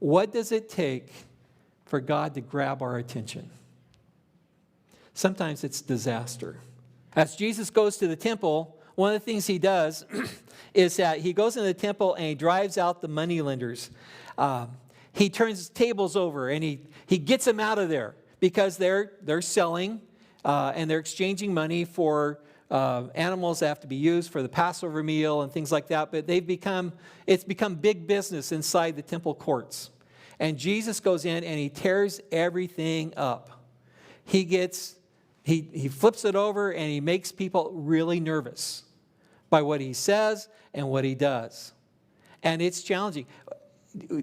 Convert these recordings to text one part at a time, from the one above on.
What does it take for God to grab our attention? Sometimes it's disaster. As Jesus goes to the temple, one of the things he does is that he goes into the temple and he drives out the moneylenders. He turns tables over and he gets them out of there because they're selling and they're exchanging money for animals that have to be used for the Passover meal and things like that. But it's become big business inside the temple courts. And Jesus goes in and he tears everything up. He flips it over and he makes people really nervous by what he says and what he does. And it's challenging.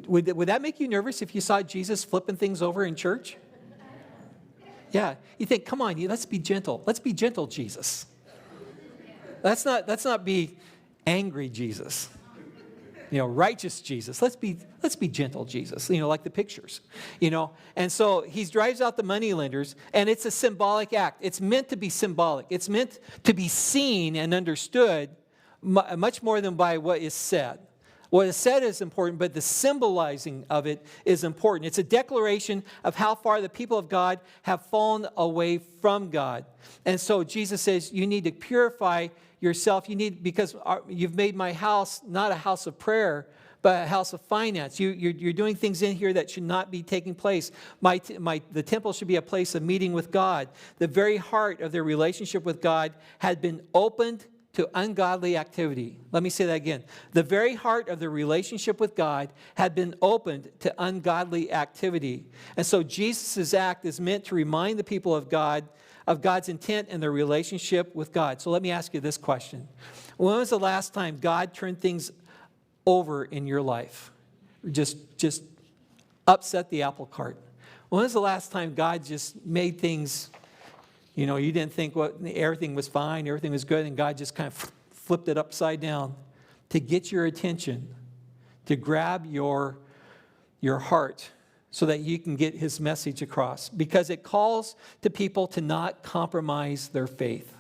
Would that make you nervous if you saw Jesus flipping things over in church? Yeah. You think, come on, let's be gentle. Let's be gentle, Jesus. Let's not be angry, Jesus. Righteous Jesus. Let's be gentle, Jesus. Like the pictures. And so he drives out the moneylenders, and it's a symbolic act. It's meant to be symbolic. It's meant to be seen and understood much more than by what is said. What is said is important, but the symbolizing of it is important. It's a declaration of how far the people of God have fallen away from God. And so Jesus says, you need to purify yourself. Because you've made my house not a house of prayer, but a house of finance. You're doing things in here that should not be taking place. The temple should be a place of meeting with God. The very heart of their relationship with God had been opened to ungodly activity. Let me say that again. The very heart of the relationship with God had been opened to ungodly activity. And so Jesus' act is meant to remind the people of God's intent and their relationship with God. So let me ask you this question. When was the last time God turned things over in your life? Just upset the apple cart? When was the last time God just made things, you didn't think everything was fine, everything was good, and God just kind of flipped it upside down to get your attention, to grab your heart so that you can get his message across? Because it calls to people to not compromise their faith.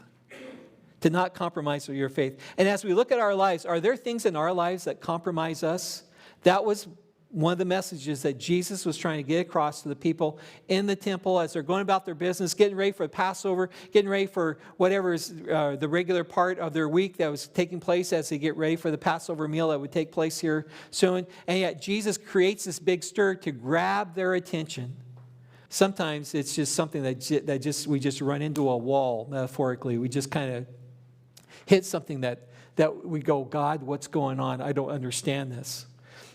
To not compromise your faith. And as we look at our lives, are there things in our lives that compromise us? That was one of the messages that Jesus was trying to get across to the people in the temple as they're going about their business, getting ready for the Passover, getting ready for whatever is the regular part of their week that was taking place as they get ready for the Passover meal that would take place here soon. And yet Jesus creates this big stir to grab their attention. Sometimes it's just something that we just run into a wall, metaphorically. We just kind of hit something that we go, God, what's going on? I don't understand this.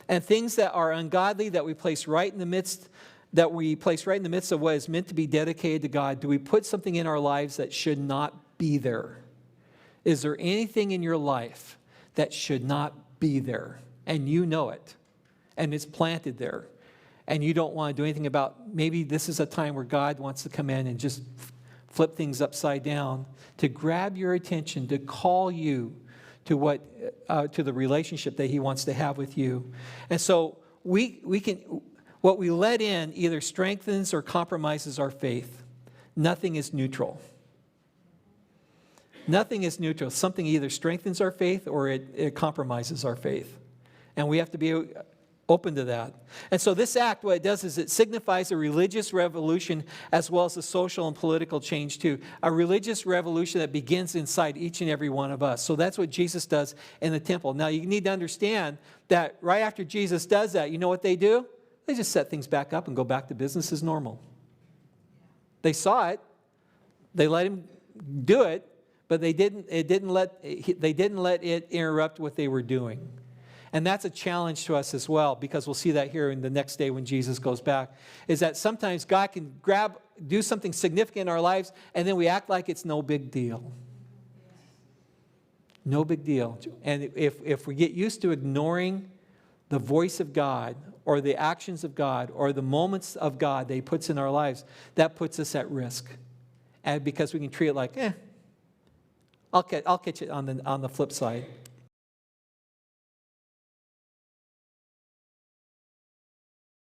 And things that are ungodly that we place right in the midst of what is meant to be dedicated to God, do we put something in our lives that should not be there? Is there anything in your life that should not be there? And you know it. And it's planted there. And you don't want to do anything about, maybe this is a time where God wants to come in and just flip things upside down, to grab your attention, to call you to the relationship that he wants to have with you. And so what we let in either strengthens or compromises our faith. Nothing is neutral. Nothing is neutral. Something either strengthens our faith or it compromises our faith. And we have to be open to that. And so this act, what it does is it signifies a religious revolution as well as a social and political change too. A religious revolution that begins inside each and every one of us. So that's what Jesus does in the temple. Now you need to understand that right after Jesus does that, you know what they do? They just set things back up and go back to business as normal. They saw it. They let him do it, but they didn't let it interrupt what they were doing. And that's a challenge to us as well, because we'll see that here in the next day when Jesus goes back, is that sometimes God can do something significant in our lives, and then we act like it's no big deal. No big deal. And if we get used to ignoring the voice of God or the actions of God or the moments of God that he puts in our lives, that puts us at risk. And because we can treat it like, I'll catch it on the flip side.